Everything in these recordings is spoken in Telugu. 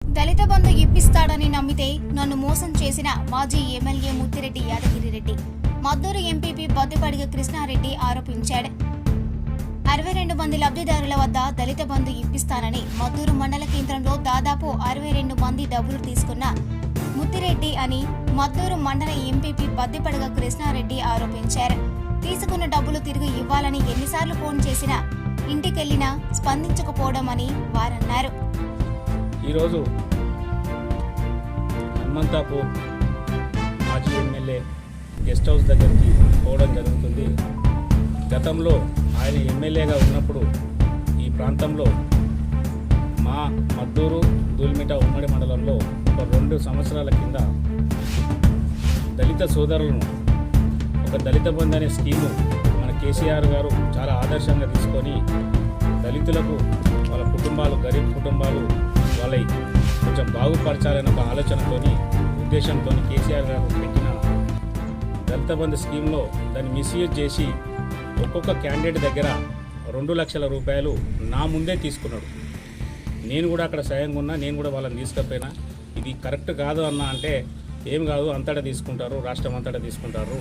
దళిత బంధు ఇప్పిస్తాడని నమ్మితే నన్ను మోసం చేసిన మాజీ ఎమ్మెల్యే ముత్తిరెడ్డి యాదగిరిరెడ్డి మద్దూరు ఎంపీపీ బద్దిపడిగ కృష్ణారెడ్డి ఆరోపించాడు. 62 మంది లబ్ధిదారుల వద్ద దళిత బంధు ఇప్పిస్తానని మద్దూరు మండల కేంద్రంలో దాదాపు 62 మంది డబ్బులు తీసుకున్న ముత్తిరెడ్డి అని మద్దూరు మండల ఎంపీపీ బద్దిపడిగ కృష్ణారెడ్డి ఆరోపించారు. తీసుకున్న డబ్బులు తిరిగి ఇవ్వాలని ఎన్నిసార్లు ఫోన్ చేసినా ఇంటికెళ్లినా స్పందించకపోవడం అని వారన్నారు. ఈరోజు హనుమంతాపూర్ మాజీ ఎమ్మెల్యే గెస్ట్ హౌస్ దగ్గరికి పోవడం జరుగుతుంది. గతంలో ఆయన ఎమ్మెల్యేగా ఉన్నప్పుడు ఈ ప్రాంతంలో మా మద్దూరు దూల్మిట ఉమ్మడి మండలంలో ఒక 2 సంవత్సరాల కింద దళిత సోదరులను ఒక దళిత బంధు అనే స్కీము మన కేసీఆర్ గారు చాలా ఆదర్శంగా తీసుకొని దళితులకు వాళ్ళ కుటుంబాలు గరీబ్ కుటుంబాలు వాళ్ళని కొంచెం బాగుపరచాలనే ఒక ఆలోచనతోని ఉద్దేశంతో కేసీఆర్ గారు పెట్టిన దళిత బంధు స్కీమ్లో దాన్ని మిస్యూజ్ చేసి ఒక్కొక్క క్యాండిడేట్ దగ్గర 2 లక్షల రూపాయలు నా ముందే తీసుకున్నాడు. నేను కూడా అక్కడ స్వయంగా ఉన్నా, నేను కూడా వాళ్ళని తీసుకపోయినా ఇది కరెక్ట్ కాదు అన్న అంటే ఏం కాదు అంతటా తీసుకుంటారు, రాష్ట్రం అంతటా తీసుకుంటారు,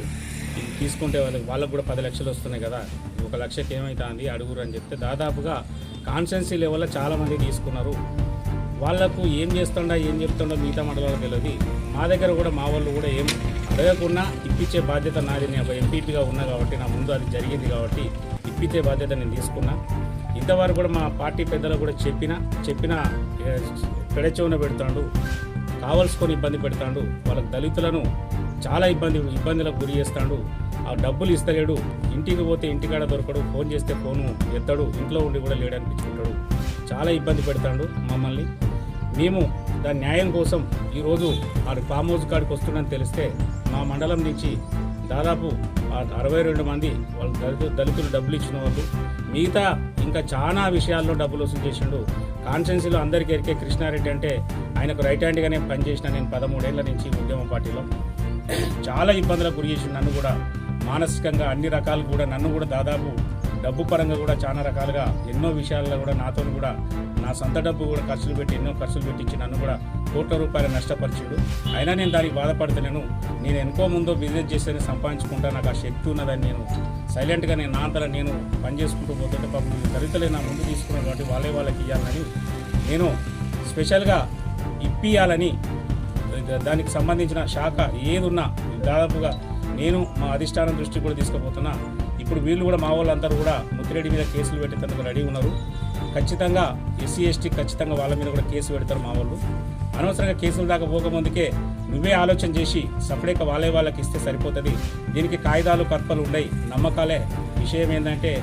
ఇది తీసుకుంటే వాళ్ళకు కూడా 10 లక్షలు వస్తున్నాయి కదా, 1 లక్షకి ఏమవుతుంది అడుగురు అని చెప్తే దాదాపుగా కాన్స్టెన్సీ లెవెల్లో చాలామంది తీసుకున్నారు. వాళ్లకు ఏం చేస్తుండో ఏం చెప్తుండో మిగతా మండలాలు తెలియదు. మా దగ్గర కూడా మా వాళ్ళు కూడా ఏం అడగకుండా ఇప్పించే బాధ్యత నాది. నేను ఒక ఎంపీపీగా ఉన్నా కాబట్టి నా ముందు అది జరిగింది కాబట్టి ఇప్పించే బాధ్యత నేను తీసుకున్నా. ఇంతవరకు కూడా మా పార్టీ పెద్దలకు కూడా చెప్పిన పెడచెవున పెడతాడు, కావలసుకొని ఇబ్బంది పెడతాడు, వాళ్ళకి దళితులను చాలా ఇబ్బందులకు గురి చేస్తాడు. ఆ డబ్బులు ఇస్తలేడు, ఇంటికి పోతే ఇంటికాడ దొరకడు, ఫోన్ చేస్తే ఫోను ఎత్తడు, ఇంట్లో ఉండి కూడా లేడనిపించుకుంటాడు, చాలా ఇబ్బంది పెడతాడు మమ్మల్ని. మేము దాని న్యాయం కోసం ఈరోజు ఆ ఫామ్ హౌస్ కాడికి వస్తుందని తెలిస్తే మా మండలం నుంచి దాదాపు 62 మంది వాళ్ళు దళితులు డబ్బులు ఇచ్చిన వాళ్ళు, మిగతా ఇంకా చాలా విషయాల్లో డబ్బులు వసూలు చేసిండు. కాన్స్టిట్యున్సీలో అందరికీ ఎరికే కృష్ణారెడ్డి అంటే ఆయనకు రైట్ హ్యాండ్గానే పనిచేసిన నేను 13 ఏళ్ల నుంచి ఉద్యమ పార్టీలో చాలా ఇబ్బందులకు గురి చేసి నన్ను కూడా మానసికంగా అన్ని రకాలు కూడా నన్ను కూడా దాదాపు డబ్బు పరంగా కూడా చాలా రకాలుగా ఎన్నో విషయాల్లో కూడా నాతో కూడా నా సొంత డబ్బు కూడా ఎన్నో ఖర్చులు పెట్టించి నన్ను కూడా కోట్ల రూపాయలు నష్టపరిచాడు. అయినా నేను దానికి బాధపడతలేను. నేను ఎంతో ముందో బిజినెస్ చేస్తేనే సంపాదించుకుంటా, నాకు ఆ శక్తి ఉన్నదని నేను సైలెంట్గా నా అంతలో నేను పనిచేసుకుంటూ పోతుంటే పాపం దళితులే నా ముందు తీసుకున్నాను కాబట్టి వాళ్ళకి ఇవ్వాలని నేను స్పెషల్గా ఇప్పియాలని దానికి సంబంధించిన శాఖ ఏదున్నా దాదాపుగా నేను మా అధిష్టానం దృష్టికి కూడా తీసుకుపోతున్నా. ఇప్పుడు వీళ్ళు కూడా మా వాళ్ళందరూ కూడా ముత్తిరెడ్డి మీద కేసులు పెట్టేందుకు రెడీ ఉన్నారు. ఖచ్చితంగా ఎస్సీ ఎస్టీ ఖచ్చితంగా వాళ్ళ మీద కూడా కేసు పెడతారు మా వాళ్ళు. అనవసరంగా కేసులు దాకా పోకముందుకే నువ్వే ఆలోచన చేసి సపరేట్గా వాళ్ళకి ఇస్తే సరిపోతుంది. దీనికి కాయిదాలు కర్పలు ఉన్నాయి, నమ్మకాలే. విషయం ఏంటంటే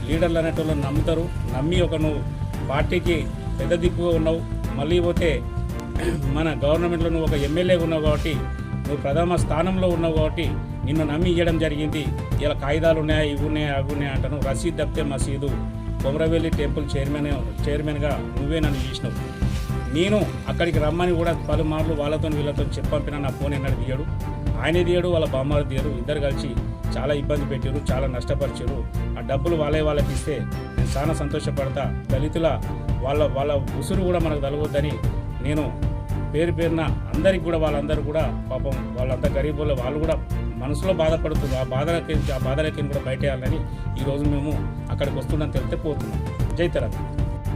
లీడర్లు అనేటోళ్ళు నమ్ముతారు. నమ్మి ఒక నువ్వు పార్టీకి పెద్ద దిక్కుగా ఉన్నావు, మళ్ళీ పోతే మన గవర్నమెంట్లో నువ్వు ఒక ఎమ్మెల్యేగా ఉన్నావు కాబట్టి నువ్వు ప్రథమ స్థానంలో ఉన్నావు కాబట్టి నిన్ను నమ్మి ఇవ్వడం జరిగింది. ఇలా కాయిదాలు ఉన్నాయా, ఇవి ఉన్నాయా, అవి ఉన్నాయా అంటాను. రసీద్ తప్పితే మసీదు కొమరవెల్లి టెంపుల్ చైర్మన్గా నువ్వే నన్ను చేసినావు. నేను అక్కడికి రమ్మని కూడా పలుమార్లు వాళ్ళతో వీళ్ళతో చెప్పంపినా నా ఫోన్ ఎన్నడూ తీయడు, ఆయనే తీయడు, వాళ్ళ బామ్మారు తీయరు. ఇద్దరు కలిసి చాలా ఇబ్బంది పెట్టారు, చాలా నష్టపరిచారు. ఆ డబ్బులు వాళ్ళకి ఇస్తే నేను చాలా సంతోషపడతా. దళితుల వాళ్ళ ఉసురు కూడా మనకు తలవద్దని నేను పేరున అందరికి కూడా వాళ్ళందరూ కూడా పాపం వాళ్ళంతా గరీబుల్లో వాళ్ళు కూడా మనసులో బాధపడుతున్నారు. ఆ బాధలకి కూడా బయటేయాలని ఈరోజు మేము అక్కడికి వస్తుందని తెలితే పోతున్నాం. జై తెలంగాణ.